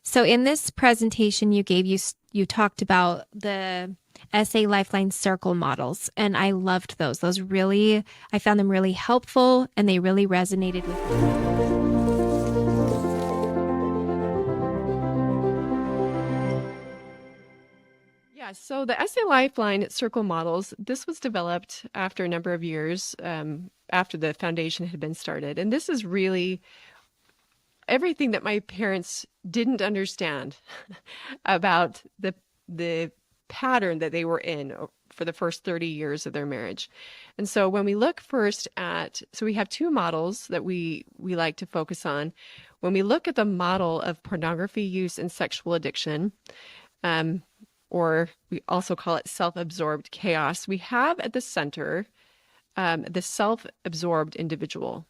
So in this presentation you gave, you talked about the SA Lifeline circle models, and I loved those. I found them really helpful, and they really resonated with me. Yeah, so the SA Lifeline circle models, this was developed after a number of years after the foundation had been started. And this is really everything that my parents didn't understand about the pattern that they were in for the first 30 years of their marriage. And so when we look first at, so we have two models that we like to focus on. When we look at the model of pornography use and sexual addiction, or we also call it self-absorbed chaos, we have at the center the self-absorbed individual.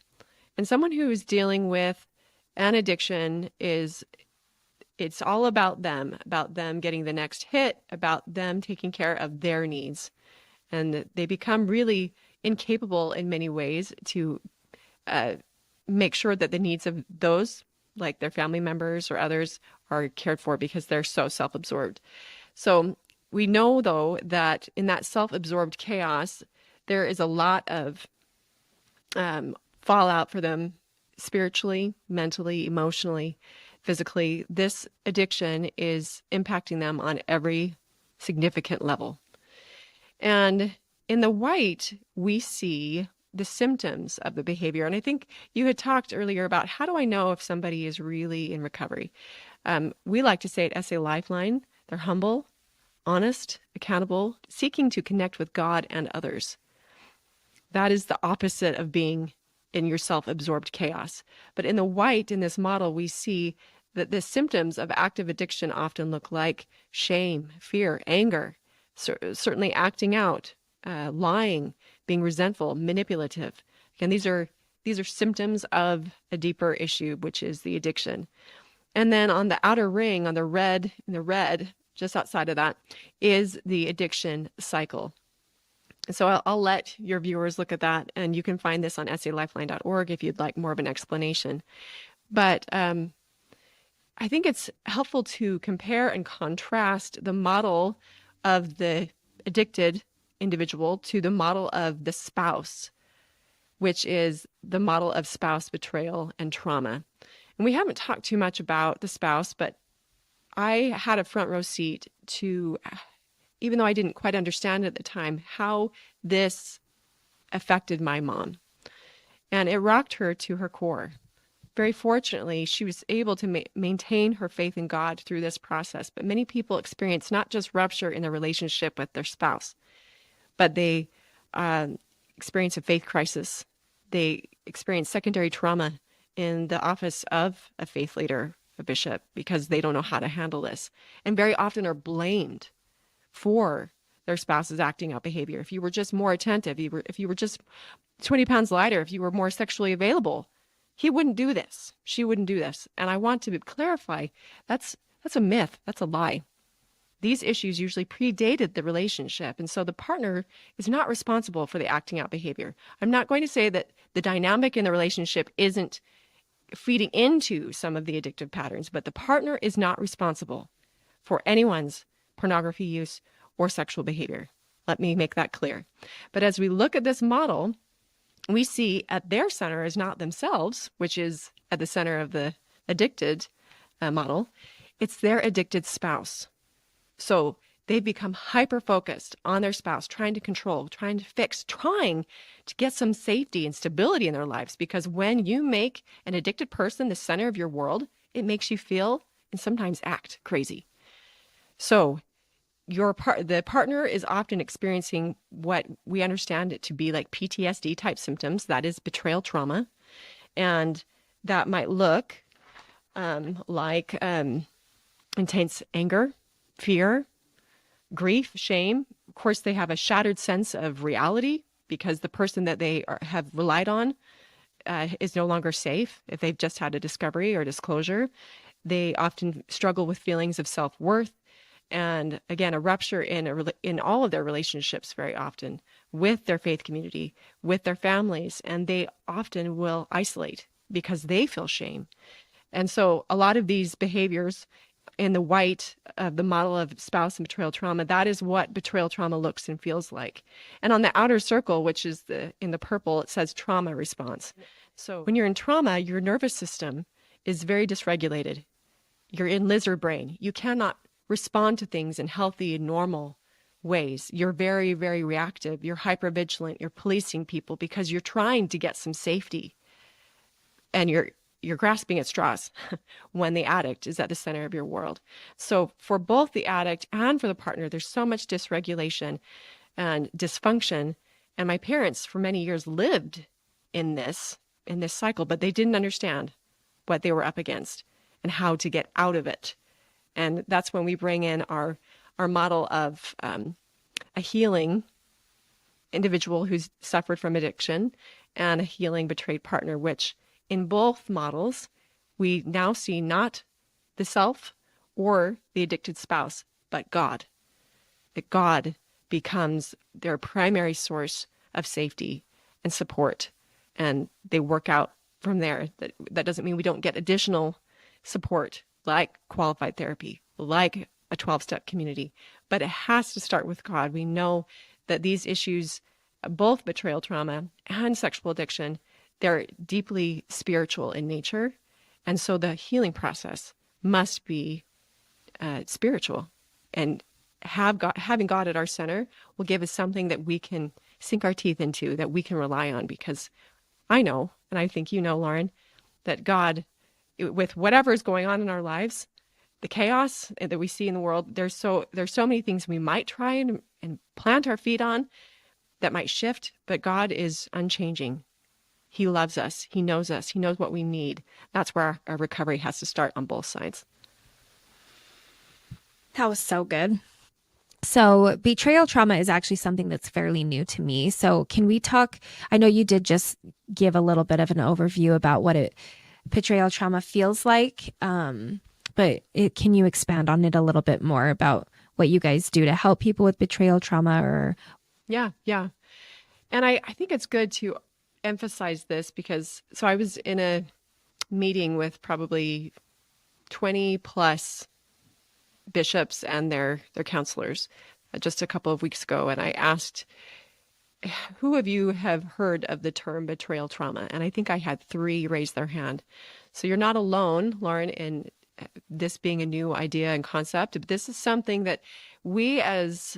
And someone who is dealing with an addiction it's all about them getting the next hit, about them taking care of their needs. And they become really incapable in many ways to make sure that the needs of those, like their family members or others, are cared for because they're so self-absorbed. So we know, though, that in that self-absorbed chaos, there is a lot of fallout for them spiritually, mentally, emotionally, physically. This addiction is impacting them on every significant level. And in the white, we see the symptoms of the behavior. And I think you had talked earlier about how do I know if somebody is really in recovery? We like to say at SA Lifeline, they're humble, honest, accountable, seeking to connect with God and others. That is the opposite of being in your self-absorbed chaos. But in the white, in this model, we see that the symptoms of active addiction often look like shame, fear, anger, certainly acting out, lying, being resentful, manipulative. And these are symptoms of a deeper issue, which is the addiction. And then on the outer ring, on the red, just outside of that, is the addiction cycle. So I'll let your viewers look at that, and you can find this on salifeline.org if you'd like more of an explanation. But I think it's helpful to compare and contrast the model of the addicted individual to the model of the spouse, which is the model of spouse betrayal and trauma. And we haven't talked too much about the spouse, but I had a front row seat to, even though I didn't quite understand at the time, how this affected my mom. And it rocked her to her core. Very fortunately, she was able to maintain her faith in God through this process. But many people experience not just rupture in their relationship with their spouse, but they experience a faith crisis. They experience secondary trauma in the office of a faith leader, a bishop, because they don't know how to handle this, and very often are blamed for their spouse's acting out behavior. If you were just more attentive, if you were just 20 pounds lighter, if you were more sexually available, he wouldn't do this. She wouldn't do this. And I want to clarify, that's a myth. That's a lie. These issues usually predated the relationship, and so the partner is not responsible for the acting out behavior. I'm not going to say that the dynamic in the relationship isn't feeding into some of the addictive patterns, but the partner is not responsible for anyone's pornography use or sexual behavior. Let me make that clear. But as we look at this model, we see at their center is not themselves, which is at the center of the addicted model. It's their addicted spouse. So they've become hyper-focused on their spouse, trying to control, trying to fix, trying to get some safety and stability in their lives. Because when you make an addicted person the center of your world, it makes you feel and sometimes act crazy. So the partner is often experiencing what we understand it to be like PTSD type symptoms. That is betrayal trauma. And that might look like intense anger, fear, grief, shame. Of course, they have a shattered sense of reality because the person that they have relied on is no longer safe. If they've just had a discovery or disclosure, they often struggle with feelings of self-worth. And again, a rupture in all of their relationships very often with their faith community, with their families, and they often will isolate because they feel shame. And so a lot of these behaviors in the white of the model of spouse and betrayal trauma, that is what betrayal trauma looks and feels like. And on the outer circle, which is in the purple, it says trauma response. So when you're in trauma, your nervous system is very dysregulated. You're in lizard brain. You cannot respond to things in healthy, normal ways. You're very, very reactive. You're hypervigilant. You're policing people because you're trying to get some safety. And you're grasping at straws when the addict is at the center of your world. So for both the addict and for the partner, there's so much dysregulation and dysfunction. And my parents for many years lived in this cycle, but they didn't understand what they were up against and how to get out of it. And that's when we bring in our model of a healing individual who's suffered from addiction and a healing betrayed partner, which in both models, we now see not the self or the addicted spouse, but God. That God becomes their primary source of safety and support. And they work out from there. That doesn't mean we don't get additional support like qualified therapy, like a 12-step community, but it has to start with God. We know that these issues, both betrayal trauma and sexual addiction, they're deeply spiritual in nature. And so the healing process must be spiritual. And having God at our center will give us something that we can sink our teeth into, that we can rely on. Because I know, and I think you know, Lauren, that God, with whatever is going on in our lives, the chaos that we see in the world, there's so many things we might try and plant our feet on that might shift, but God is unchanging. He loves us. He knows us. He knows what we need. That's where our recovery has to start on both sides. That was so good. So betrayal trauma is actually something that's fairly new to me. So can we talk? I know you did just give a little bit of an overview about what betrayal trauma feels like, but can you expand on it a little bit more about what you guys do to help people with betrayal trauma? Or Yeah. And I think it's good to emphasize this because, so I was in a meeting with probably 20 plus bishops and their counselors just a couple of weeks ago. And I asked, who of you have heard of the term betrayal trauma? And I think I had 3 raise their hand. So you're not alone, Lauren, in this being a new idea and concept. But this is something that we as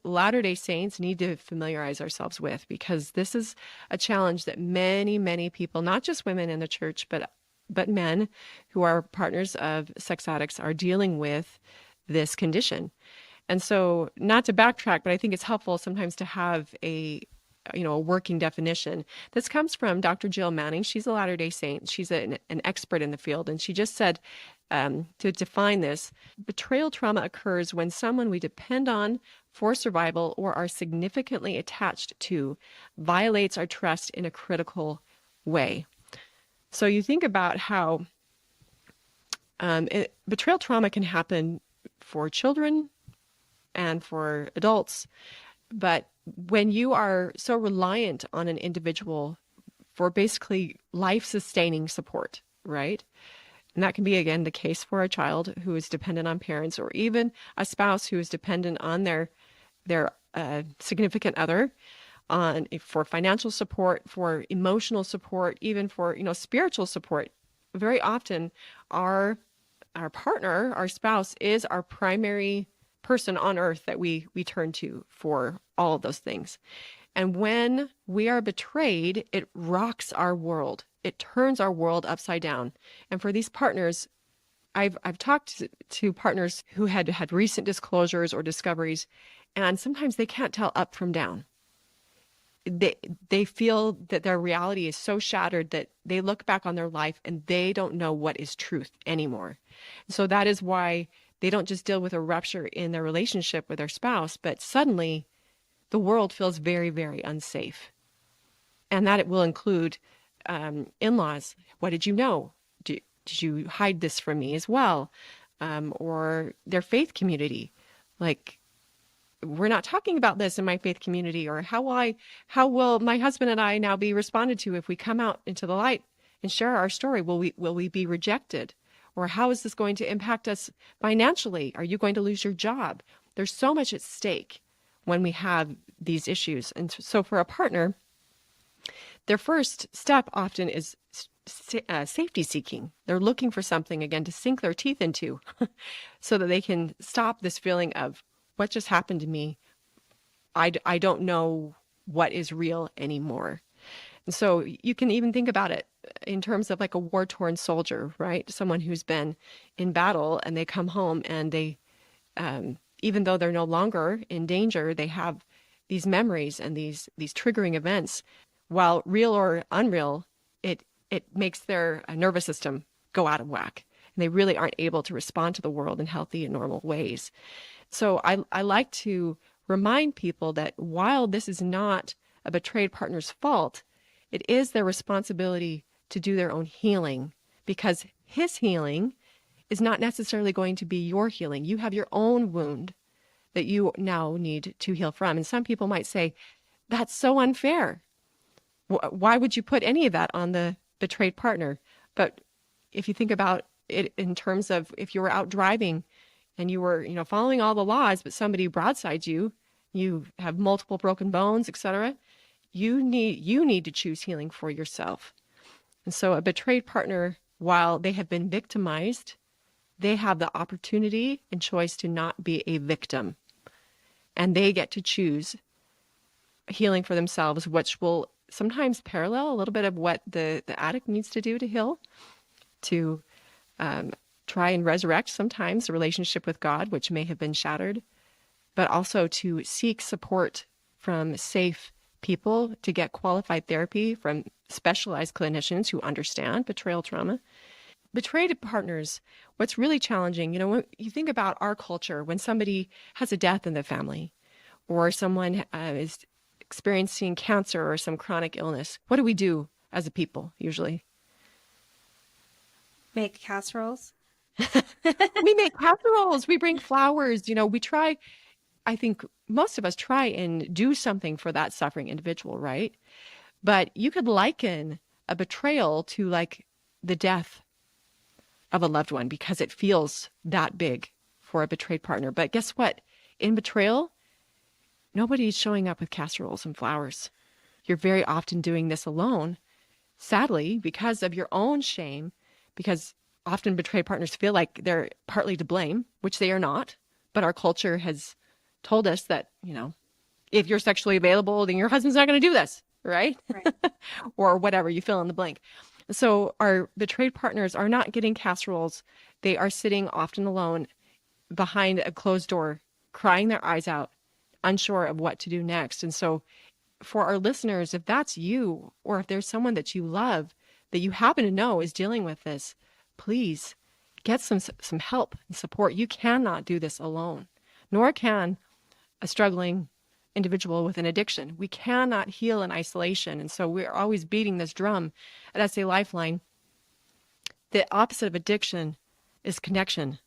Latter-day Saints need to familiarize ourselves with, because this is a challenge that many, many people, not just women in the church, but men who are partners of sex addicts are dealing with this condition. And so, not to backtrack, but I think it's helpful sometimes to have a working definition. This comes from Dr. Jill Manning. She's a Latter-day Saint. She's an expert in the field. And she just said, to define this, betrayal trauma occurs when someone we depend on for survival or are significantly attached to violates our trust in a critical way. So you think about how betrayal trauma can happen for children and for adults. But when you are so reliant on an individual for basically life-sustaining support, right? And that can be, again, the case for a child who is dependent on parents, or even a spouse who is dependent on their significant other, for financial support, for emotional support, even for spiritual support. Very often, our partner, our spouse, is our primary person on earth that we turn to for all of those things. And when we are betrayed, it rocks our world. It turns our world upside down. And for these partners, I've talked to partners who had recent disclosures or discoveries, and sometimes they can't tell up from down. They feel that their reality is so shattered that they look back on their life and they don't know what is truth anymore. So that is why they don't just deal with a rupture in their relationship with their spouse, but suddenly the world feels very, very unsafe. And that it will include in-laws. What did you know? Did you hide this from me as well? Or their faith community. Like, we're not talking about this in my faith community. Or how will my husband and I now be responded to if we come out into the light and share our story? Will we be rejected? Or how is this going to impact us financially? Are you going to lose your job? There's so much at stake when we have these issues. And so for a partner, their first step often is safety seeking. They're looking for something, again, to sink their teeth into so that they can stop this feeling of what just happened to me. I don't know what is real anymore. And so you can even think about it in terms of like a war-torn soldier, right? Someone who's been in battle and they come home and they, even though they're no longer in danger, they have these memories and these triggering events. While real or unreal, it makes their nervous system go out of whack. And they really aren't able to respond to the world in healthy and normal ways. So I like to remind people that while this is not a betrayed partner's fault, it is their responsibility to do their own healing, because his healing is not necessarily going to be your healing. You have your own wound that you now need to heal from. And some people might say, that's so unfair. Why would you put any of that on the betrayed partner? But if you think about it in terms of if you were out driving and you were, following all the laws, but somebody broadsides you, you have multiple broken bones, etc., you need to choose healing for yourself. And so a betrayed partner, while they have been victimized, they have the opportunity and choice to not be a victim. And they get to choose healing for themselves, which will sometimes parallel a little bit of what the addict needs to do to heal, to try and resurrect sometimes a relationship with God, which may have been shattered, but also to seek support from safe people, to get qualified therapy from specialized clinicians who understand betrayal trauma. Betrayed partners, what's really challenging, when you think about our culture, when somebody has a death in the family or someone is experiencing cancer or some chronic illness, what do we do as a people usually? Make casseroles. We make casseroles, we bring flowers, we try. I think most of us try and do something for that suffering individual, right? But you could liken a betrayal to like the death of a loved one, because it feels that big for a betrayed partner. But guess what? In betrayal, nobody's showing up with casseroles and flowers. You're very often doing this alone, sadly, because of your own shame, because often betrayed partners feel like they're partly to blame, which they are not. But our culture has told us that, if you're sexually available, then your husband's not going to do this, right? Or whatever, you fill in the blank. So our betrayed partners are not getting casseroles. They are sitting often alone behind a closed door, crying their eyes out, unsure of what to do next. And so for our listeners, if that's you, or if there's someone that you love that you happen to know is dealing with this, please get some help and support. You cannot do this alone, nor can a struggling individual with an addiction. We cannot heal in isolation. And so we're always beating this drum at SA Lifeline. The opposite of addiction is connection.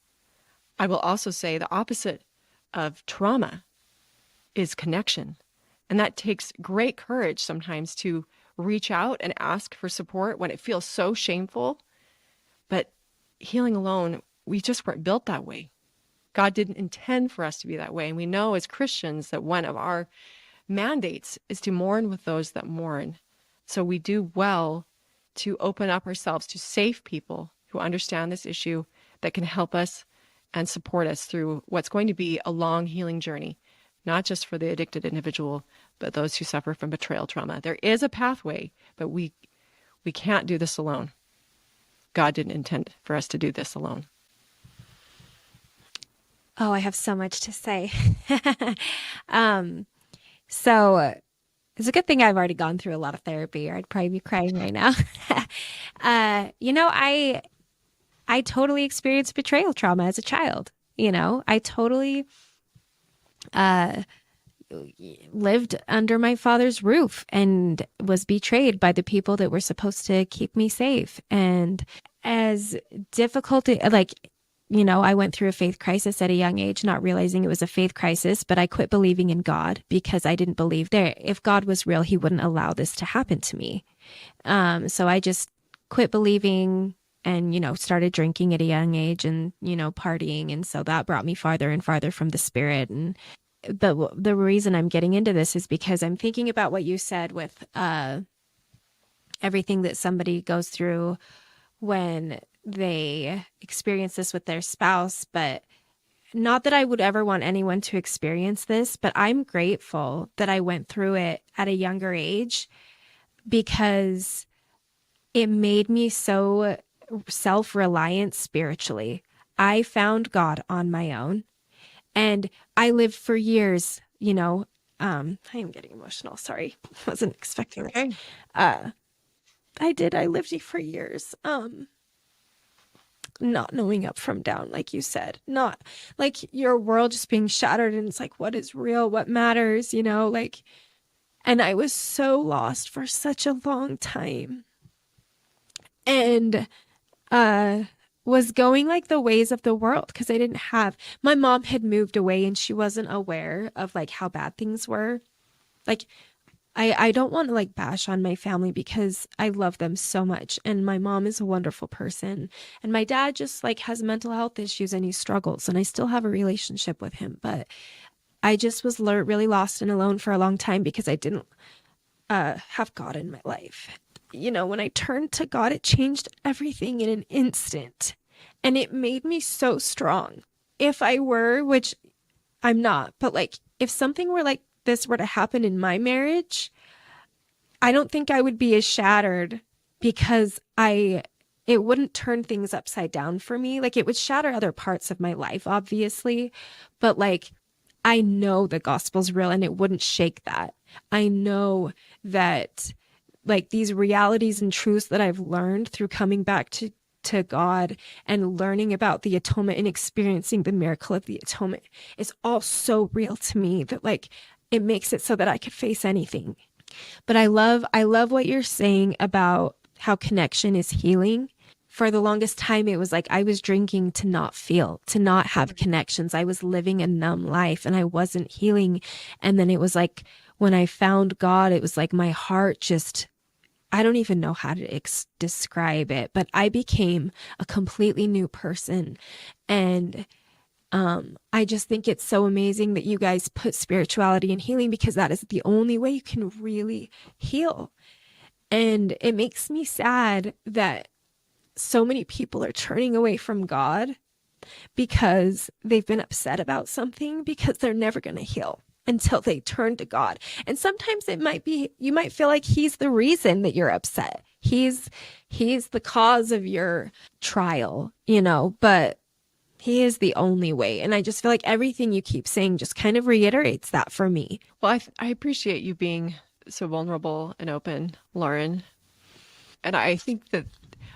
I will also say the opposite of trauma is connection. And that takes great courage sometimes to reach out and ask for support when it feels so shameful. But healing alone, we just weren't built that way. God didn't intend for us to be that way. And we know as Christians that one of our mandates is to mourn with those that mourn. So we do well to open up ourselves to safe people who understand this issue, that can help us and support us through what's going to be a long healing journey, not just for the addicted individual, but those who suffer from betrayal trauma. There is a pathway, but we can't do this alone. God didn't intend for us to do this alone. Oh, I have so much to say. So it's a good thing I've already gone through a lot of therapy, or I'd probably be crying right now. I totally experienced betrayal trauma as a child. I totally lived under my father's roof and was betrayed by the people that were supposed to keep me safe. And as difficult, I went through a faith crisis at a young age, not realizing it was a faith crisis, but I quit believing in God because I didn't believe there. If God was real, he wouldn't allow this to happen to me. So I just quit believing and, started drinking at a young age and, partying. And so that brought me farther and farther from the spirit. And the reason I'm getting into this is because I'm thinking about what you said with everything that somebody goes through when they experience this with their spouse. But not that I would ever want anyone to experience this, but I'm grateful that I went through it at a younger age because it made me so self-reliant spiritually. I found God on my own, and I lived for years, I am getting emotional. Sorry. Wasn't expecting this. Okay. I lived for years. Not knowing up from down, like you said, not like your world just being shattered. And it's like, what is real? What matters? And I was so lost for such a long time. And, was going like the ways of the world because I didn't have, my mom had moved away and she wasn't aware of like how bad things were. Like, I don't want to like bash on my family because I love them so much. And my mom is a wonderful person. And my dad just like has mental health issues and he struggles. And I still have a relationship with him. But I just was really lost and alone for a long time because I didn't have God in my life. When I turned to God, it changed everything in an instant. And it made me so strong. If I were, which I'm not, but like if something were like this were to happen in my marriage, I don't think I would be as shattered because it wouldn't turn things upside down for me. Like it would shatter other parts of my life, obviously, but like I know the gospel's real and it wouldn't shake that. I know that like these realities and truths that I've learned through coming back to God and learning about the atonement and experiencing the miracle of the atonement is all so real to me that like it makes it so that I could face anything. But I love what you're saying about how connection is healing. For the longest time, it was like I was drinking to not feel, to not have connections. I was living a numb life and I wasn't healing. And then it was like when I found God, it was like my heart just, I don't even know how to describe it, but I became a completely new person. And I just think it's so amazing that you guys put spirituality and healing because that is the only way you can really heal. And it makes me sad that so many people are turning away from God because they've been upset about something because they're never going to heal until they turn to God. And sometimes it might be, you might feel like he's the reason that you're upset. He's the cause of your trial, but he is the only way. And I just feel like everything you keep saying just kind of reiterates that for me. Well, I appreciate you being so vulnerable and open, Lauren. And I think that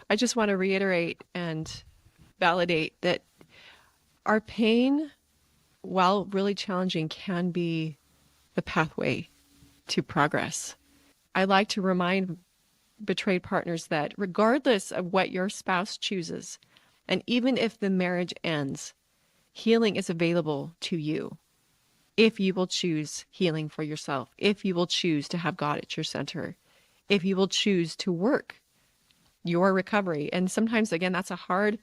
I just want to reiterate and validate that our pain, while really challenging, can be the pathway to progress. I like to remind betrayed partners that regardless of what your spouse chooses, and even if the marriage ends, healing is available to you if you will choose healing for yourself, if you will choose to have God at your center, if you will choose to work your recovery. And sometimes, again, that's a hard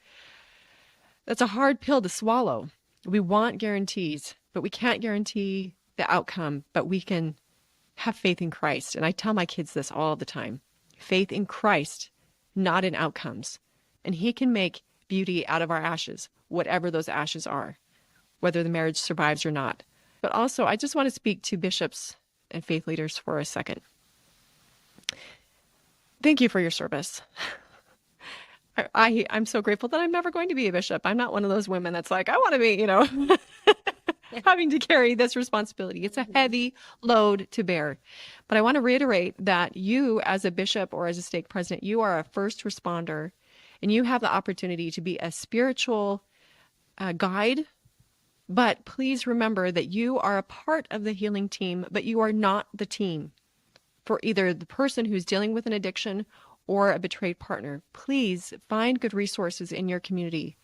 pill to swallow. We want guarantees, but we can't guarantee the outcome, but we can have faith in Christ. And I tell my kids this all the time, faith in Christ, not in outcomes. And he can make beauty out of our ashes, whatever those ashes are, whether the marriage survives or not. But also, I just want to speak to bishops and faith leaders for a second. Thank you for your service. I'm so grateful that I'm never going to be a bishop. I'm not one of those women that's like, I want to be, having to carry this responsibility. It's a heavy load to bear. But I want to reiterate that you, as a bishop or as a stake president, you are a first responder, and you have the opportunity to be a spiritual guide. But please remember that you are a part of the healing team, but you are not the team for either the person who's dealing with an addiction or a betrayed partner. Please find good resources in your community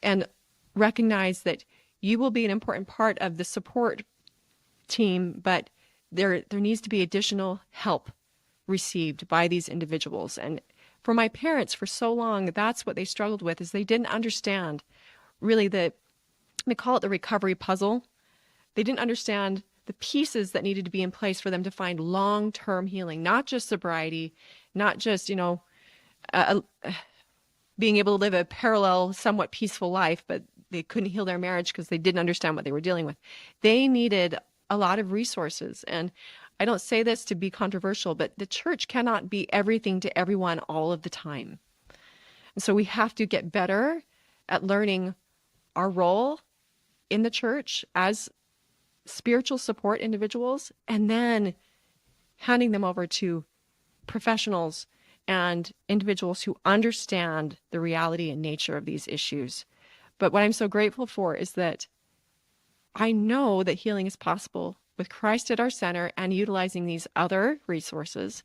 and recognize that you will be an important part of the support team, but there needs to be additional help received by these individuals. And For my parents, for so long, that's what they struggled with, is they didn't understand really they call it the recovery puzzle. They didn't understand the pieces that needed to be in place for them to find long-term healing, not just sobriety, not just, being able to live a parallel, somewhat peaceful life, but they couldn't heal their marriage because they didn't understand what they were dealing with. They needed a lot of resources. And I don't say this to be controversial, but the church cannot be everything to everyone all of the time. And so we have to get better at learning our role in the church as spiritual support individuals, and then handing them over to professionals and individuals who understand the reality and nature of these issues. But what I'm so grateful for is that I know that healing is possible with Christ at our center and utilizing these other resources.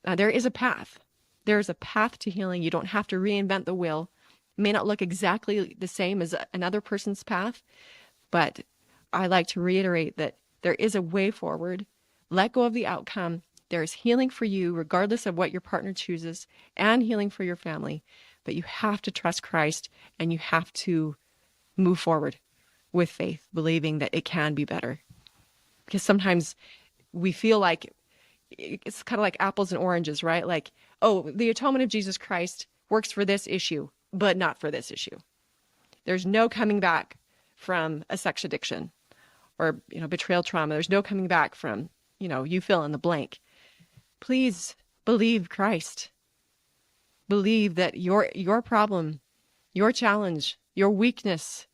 There is a path. There is a path to healing. You don't have to reinvent the wheel. It may not look exactly the same as another person's path, but I like to reiterate that there is a way forward. Let go of the outcome. There is healing for you, regardless of what your partner chooses, and healing for your family. But you have to trust Christ, and you have to move forward with faith, believing that it can be better. Because sometimes we feel like it's kind of like apples and oranges, right? Like, oh, the atonement of Jesus Christ works for this issue, but not for this issue. There's no coming back from a sex addiction or, betrayal trauma. There's no coming back from, you fill in the blank. Please believe Christ. Believe that your problem, your challenge, your weakness,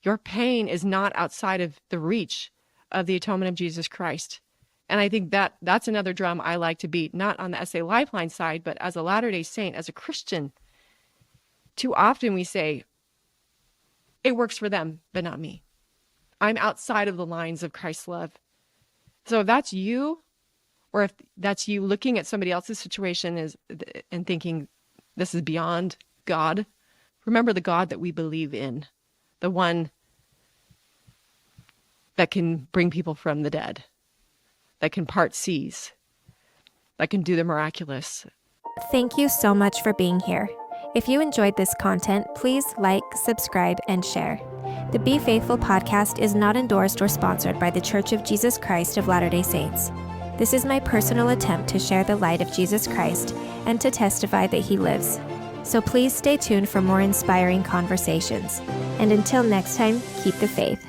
your pain is not outside of the reach of the atonement of Jesus Christ. And I think that's another drum I like to beat, not on the SA Lifeline side, but as a Latter-day Saint, as a Christian. Too often we say, it works for them, but not me. I'm outside of the lines of Christ's love. So if that's you, or if that's you looking at somebody else's situation and thinking this is beyond God, remember the God that we believe in, the one that can bring people from the dead, that can part seas, that can do the miraculous. Thank you so much for being here. If you enjoyed this content, please like, subscribe, and share. The Be Faithful podcast is not endorsed or sponsored by The Church of Jesus Christ of Latter-day Saints. This is my personal attempt to share the light of Jesus Christ and to testify that He lives. So please stay tuned for more inspiring conversations. And until next time, keep the faith.